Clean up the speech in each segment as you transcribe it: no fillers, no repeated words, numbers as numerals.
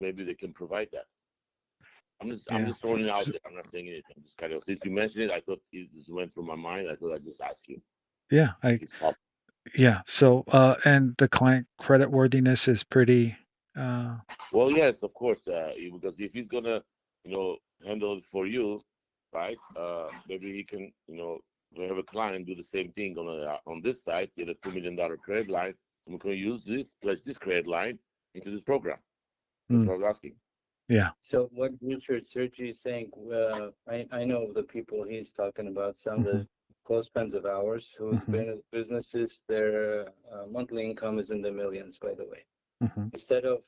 maybe they can provide that. I'm Yeah. just throwing it out there. I'm not saying anything. Just kind of since you mentioned it, I thought it just went through my mind. I thought I'd just ask you Yeah. if it's possible. Yeah. So, and the client credit worthiness is pretty, uh, Well, yes, of course, because if he's gonna, handle it for you, right? Maybe he can, we have a client do the same thing on this side, get a $2 million credit line, and we can use this credit line into this program. That's mm, what I was asking. yeah. So what Richard Sergi is saying, I know the people he's talking about, some of Hmm. the close friends of ours whose Hmm. businesses, their monthly income is in the millions, by the way. Hmm. Instead of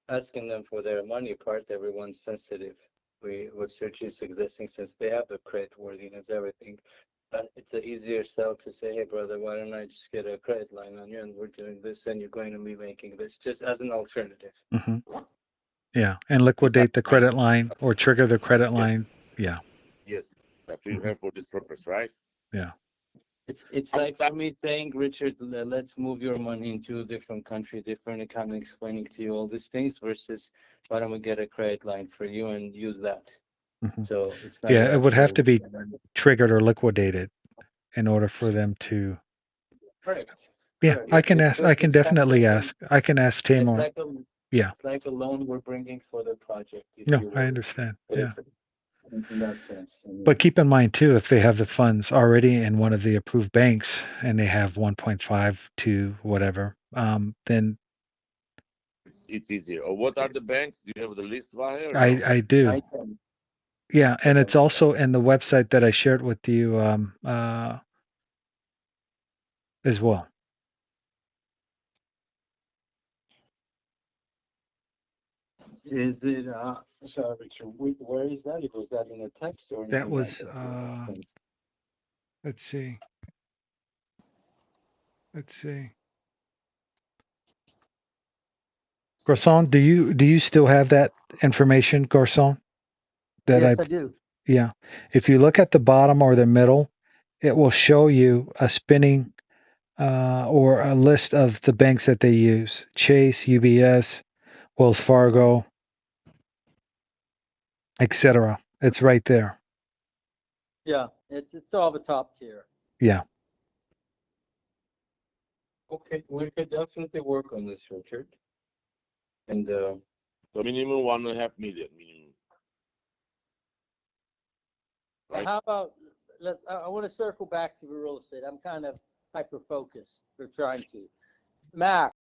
asking them for their money part, everyone's sensitive. What Sergi is suggesting, since they have the credit worthiness, everything, but it's an easier sell to say, hey brother, why don't I just get a credit line on you and we're doing this and you're going to be making this, just as an alternative. Hmm. Yeah. And Just like liquidate the mine. credit line or trigger the credit Yes, line. Yeah. yes. That we Hmm. have for this purpose, right? Yeah. It's like for me saying, Richard, let's move your money into a different country, different account, and explaining to you all these things versus why don't we get a credit line for you and use that. Hmm. So it's not Yeah. your It would have actual. to be triggered or liquidated in order for them to. Correct. Yeah. Correct. I can ask. I can It's kind of definitely like ask. I can ask it's Tamar. like a Yeah. it's like a loan we're bringing for the project, if No, you I will, understand. put it Yeah. in that sense. But keep in mind too, if they have the funds already in one of the approved banks and they have 1.5 to whatever, then It's easier. Or what are the banks? Do you have the list, Vahe, or I no? I do. I can Yeah, I and it's can. also in the website that I shared with you as well. Is it sorry, Richard, where is that? Was that in a text or in That an email was that you sent? let's see. Let's see. Garcon, do you still have that information, Garcon? That I Yes, I do. Yeah. If you look at the bottom or the middle, it will show you a spinning or a list of the banks that they use: Chase, UBS, Wells Fargo, etc. It's right there. Yeah, it's all the top tier. Yeah. Okay, we could definitely work on this, Richard. And So minimum 1.5 million minimum, Now, right? how about I want to circle back to the real estate. I'm kind of hyper focused. Or trying to. Mac,